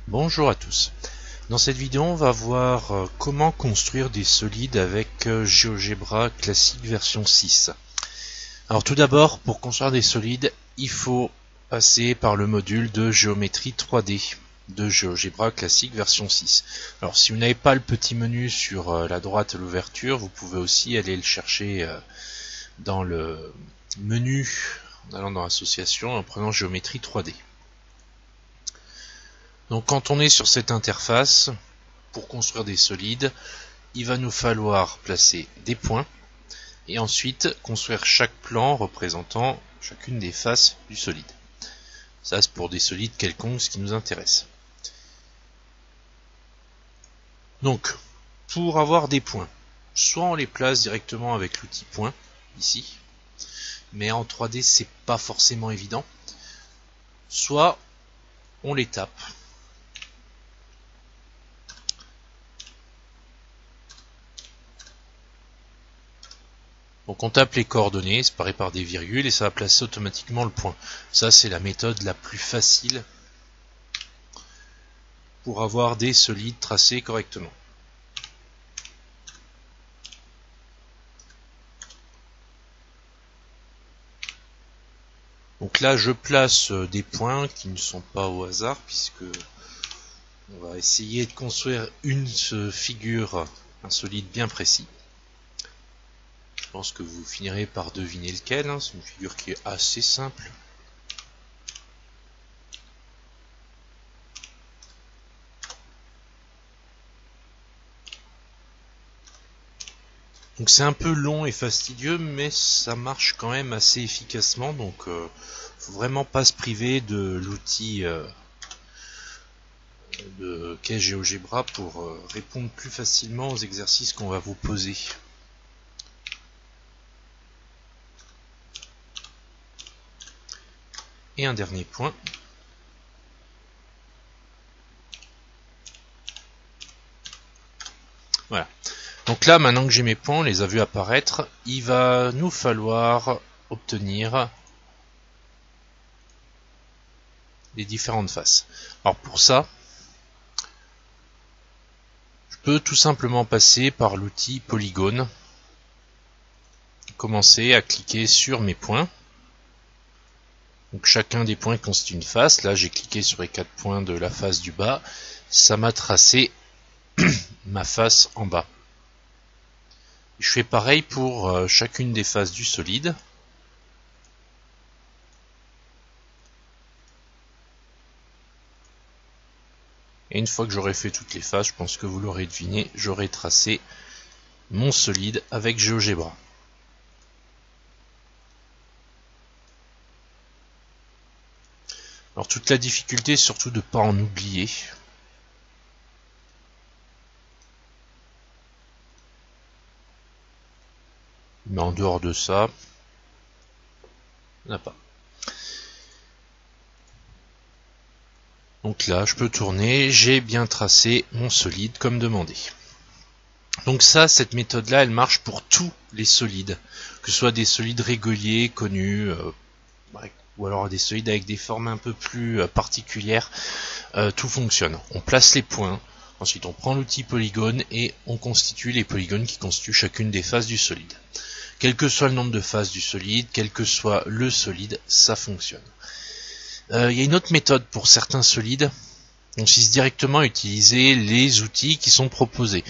Bonjour à tous. Dans cette vidéo, on va voir comment construire des solides avec GeoGebra Classic version 6. Alors tout d'abord, pour construire des solides, il faut passer par le module de géométrie 3D de GeoGebra Classic version 6. Alors si vous n'avez pas le petit menu sur la droite à l'ouverture, vous pouvez aussi aller le chercher dans le menu en allant dans Association en prenant géométrie 3D. Donc quand on est sur cette interface, pour construire des solides, il va nous falloir placer des points et ensuite construire chaque plan représentant chacune des faces du solide. Ça c'est pour des solides quelconques, ce qui nous intéresse. Donc pour avoir des points, soit on les place directement avec l'outil point, ici, mais en 3D c'est pas forcément évident, soit on les tape. Donc on tape les coordonnées, séparées par des virgules, et ça va placer automatiquement le point. Ça c'est la méthode la plus facile pour avoir des solides tracés correctement. Donc là je place des points qui ne sont pas au hasard, puisque on va essayer de construire une figure, un solide bien précis. Je pense que vous finirez par deviner lequel, hein. C'est une figure qui est assez simple. Donc c'est un peu long et fastidieux, mais ça marche quand même assez efficacement, donc faut vraiment pas se priver de l'outil qu'est GeoGebra pour répondre plus facilement aux exercices qu'on va vous poser. Et un dernier point. Voilà. Donc là, maintenant que j'ai mes points, on les a vus apparaître, il va nous falloir obtenir les différentes faces. Alors pour ça, je peux tout simplement passer par l'outil polygone, commencer à cliquer sur mes points. Donc chacun des points constitue une face. Là j'ai cliqué sur les 4 points de la face du bas, ça m'a tracé ma face en bas. Je fais pareil pour chacune des faces du solide. Et une fois que j'aurai fait toutes les faces, je pense que vous l'aurez deviné, j'aurai tracé mon solide avec GeoGebra. Alors toute la difficulté, surtout de ne pas en oublier. Mais en dehors de ça, il n'y en a pas. Donc là, je peux tourner, j'ai bien tracé mon solide comme demandé. Donc ça, cette méthode-là, elle marche pour tous les solides, que ce soit des solides réguliers, connus, ou alors des solides avec des formes un peu plus particulières, tout fonctionne. On place les points, ensuite on prend l'outil polygone et on constitue les polygones qui constituent chacune des faces du solide. Quel que soit le nombre de faces du solide, quel que soit le solide, ça fonctionne. Il y a une autre méthode pour certains solides, on consiste directement à utiliser les outils qui sont proposés.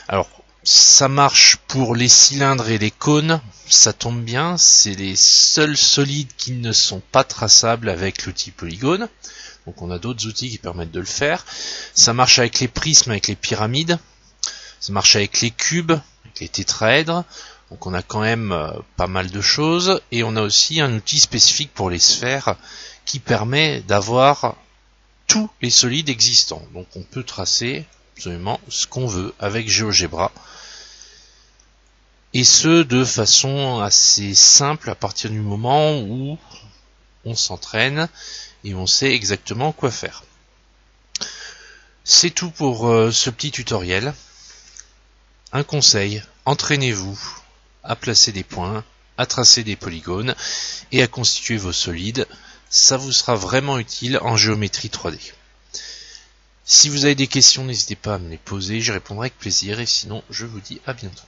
Alors ça marche pour les cylindres et les cônes, ça tombe bien, c'est les seuls solides qui ne sont pas traçables avec l'outil polygone. Donc on a d'autres outils qui permettent de le faire. Ça marche avec les prismes, avec les pyramides. Ça marche avec les cubes, avec les tétraèdres. Donc on a quand même pas mal de choses. Et on a aussi un outil spécifique pour les sphères qui permet d'avoir tous les solides existants. Donc on peut tracer absolument ce qu'on veut avec GeoGebra. Et ce de façon assez simple à partir du moment où on s'entraîne et on sait exactement quoi faire. C'est tout pour ce petit tutoriel. Un conseil, entraînez-vous à placer des points, à tracer des polygones et à constituer vos solides. Ça vous sera vraiment utile en géométrie 3D. Si vous avez des questions, n'hésitez pas à me les poser, j'y répondrai avec plaisir, et sinon je vous dis à bientôt.